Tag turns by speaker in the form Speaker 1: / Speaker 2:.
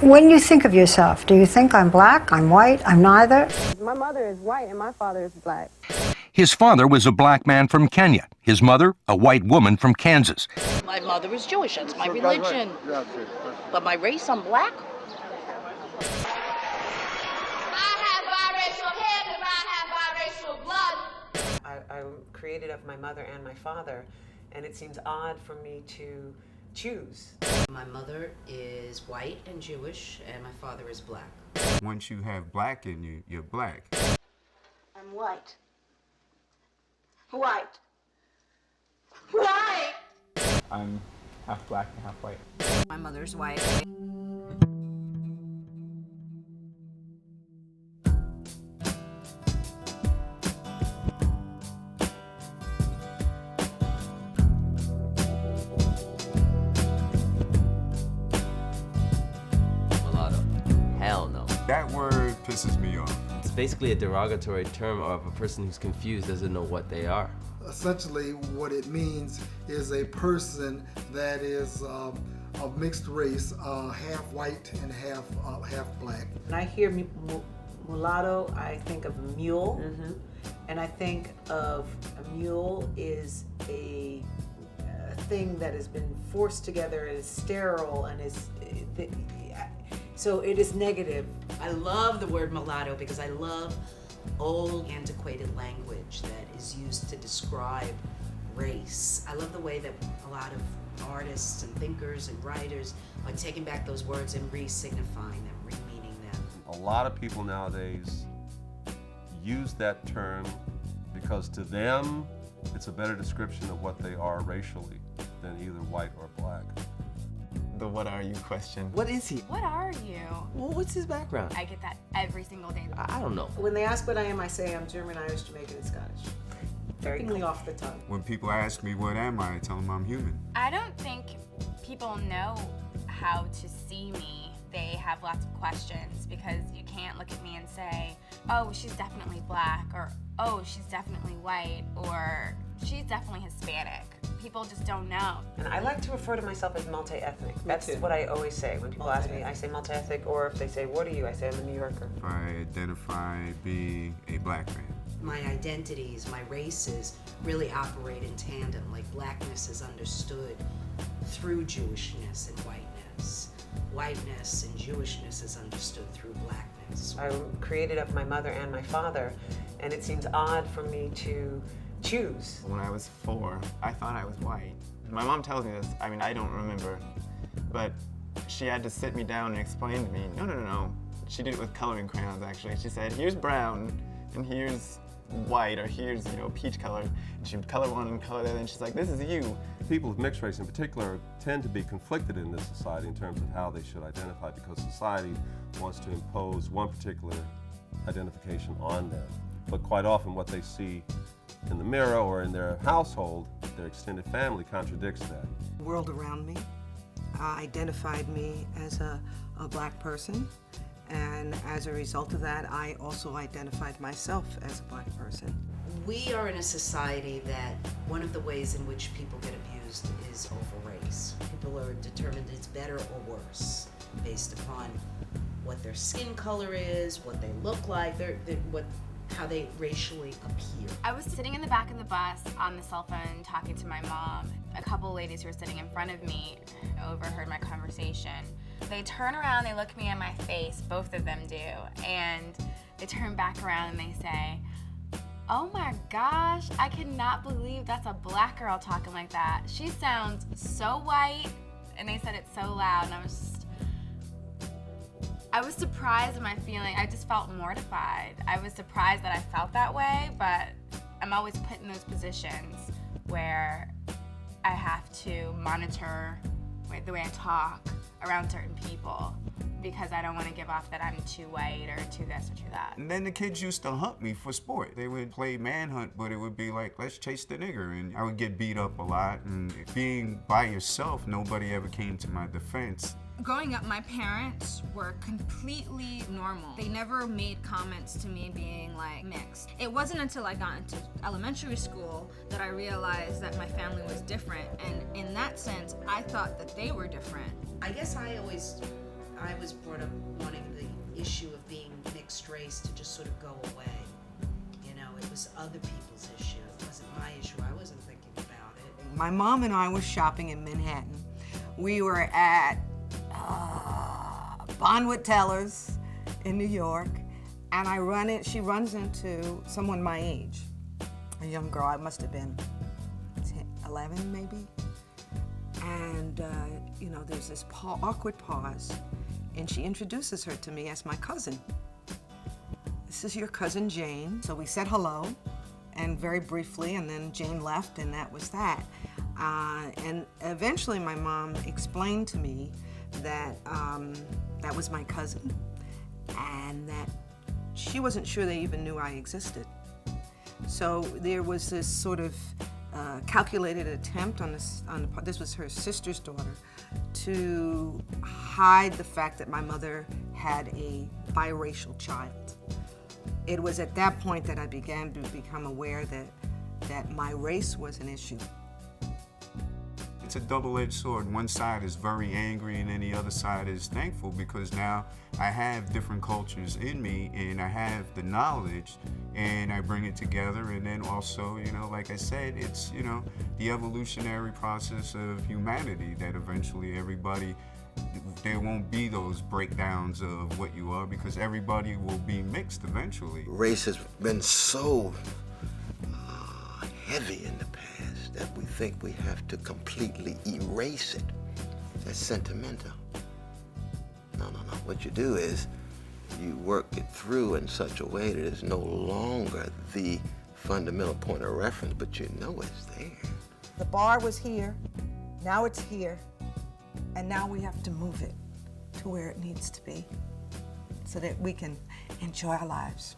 Speaker 1: When you think of yourself, do you think I'm black, I'm white, I'm neither?
Speaker 2: My mother is white and my father is black.
Speaker 3: His father was a black man from Kenya. His mother, a white woman from Kansas.
Speaker 4: My mother is Jewish, that's my religion. But my race, I'm black.
Speaker 5: I'm created of my mother and my father, and it seems odd for me to choose.
Speaker 4: My mother is white and Jewish, and my father is black.
Speaker 6: Once you have black in you, you're black.
Speaker 2: I'm white. White. White!
Speaker 7: I'm half black and half white.
Speaker 8: My mother's white.
Speaker 9: Mulatto. Hell no.
Speaker 6: That word pisses me off.
Speaker 9: It's basically a derogatory term of a person who's confused, doesn't know what they are.
Speaker 10: Essentially, what it means is a person that is of mixed race, half white and half black.
Speaker 5: When I hear mulatto, I think of a mule, and I think of a mule is a thing that has been forced together, is sterile, and so it is negative.
Speaker 4: I love the word mulatto because I love old, antiquated language that is used to describe race. I love the way that a lot of artists and thinkers and writers are taking back those words and re-signifying them, re-meaning them.
Speaker 11: A lot of people nowadays use that term because to them it's a better description of what they are racially than either white or black.
Speaker 7: The what are you question.
Speaker 9: What is he?
Speaker 8: What are you?
Speaker 9: Well, what's his background?
Speaker 8: I get that every single day.
Speaker 9: I don't know.
Speaker 5: When they ask what I am, I say I'm German, Irish, Jamaican, and Scottish. Very clean off the tongue.
Speaker 6: When people ask me what am I tell them I'm human.
Speaker 8: I don't think people know how to see me. They have lots of questions because you can't look at me and say, oh, she's definitely black, or oh, she's definitely white, or she's definitely Hispanic. People just don't know.
Speaker 5: And I like to refer to myself as multi-ethnic. That's what I always say. When people ask me, I say multi-ethnic, or if they say, what are you? I say I'm a New Yorker.
Speaker 6: I identify be a black man.
Speaker 4: My identities, my races really operate in tandem. Like blackness is understood through Jewishness and whiteness. Whiteness and Jewishness is understood through blackness.
Speaker 5: I'm created of my mother and my father, and it seems odd for me to choose.
Speaker 7: When I was 4, I thought I was white. My mom tells me this, I mean, I don't remember, but she had to sit me down and explain to me, no. She did it with coloring crayons, actually. She said, here's brown, and here's white, or here's, peach color. And she would color one and color the other, and she's like, this is you.
Speaker 11: People of mixed race in particular tend to be conflicted in this society in terms of how they should identify, because society wants to impose one particular identification on them. But quite often what they see in the mirror or in their household, their extended family, contradicts that.
Speaker 12: The world around me identified me as a black person, and as a result of that, I also identified myself as a black person.
Speaker 4: We are in a society that one of the ways in which people get abused is over race. People are determined it's better or worse based upon what their skin color is, what they look like, how they racially appear.
Speaker 8: I was sitting in the back of the bus on the cell phone talking to my mom. A couple ladies who were sitting in front of me overheard my conversation. They turn around, they look me in my face, both of them do, and they turn back around and they say, oh my gosh, I cannot believe that's a black girl talking like that. She sounds so white, and they said it so loud, and I was surprised in my feeling. I just felt mortified. I was surprised that I felt that way, but I'm always put in those positions where I have to monitor the way I talk around certain people because I don't want to give off that I'm too white or too this or too that.
Speaker 6: And then the kids used to hunt me for sport. They would play manhunt, but it would be like, let's chase the nigger. And I would get beat up a lot. And being by yourself, nobody ever came to my defense.
Speaker 13: Growing up, my parents were completely normal. They never made comments to me being like mixed. It wasn't until I got into elementary school that I realized that my family was different, and in that sense, I thought that they were different.
Speaker 4: I guess I I was brought up wanting the issue of being mixed race to just sort of go away. You know, it was other people's issue. It wasn't my issue. I wasn't thinking about it.
Speaker 12: My mom and I were shopping in Manhattan. We were at Bonwit Tellers in New York, and she runs into someone my age, a young girl. I must have been 10, 11 maybe. And, you know, there's this awkward pause, and she introduces her to me as my cousin. This is your cousin Jane. So we said hello, and very briefly, and then Jane left, and that was that. And eventually my mom explained to me that that was my cousin, and that she wasn't sure they even knew I existed. So there was this sort of calculated attempt on this was her sister's daughter, to hide the fact that my mother had a biracial child. It was at that point that I began to become aware that my race was an issue.
Speaker 6: It's a double-edged sword. One side is very angry and then the other side is thankful, because now I have different cultures in me and I have the knowledge and I bring it together. And then also, you know, like I said, it's, you know, the evolutionary process of humanity that eventually everybody, there won't be those breakdowns of what you are, because everybody will be mixed eventually.
Speaker 14: Race has been so heavy in the past that we think we have to completely erase it. That's sentimental. No. What you do is you work it through in such a way that it's no longer the fundamental point of reference, but you know it's there.
Speaker 12: The bar was here, now it's here, and now we have to move it to where it needs to be so that we can enjoy our lives.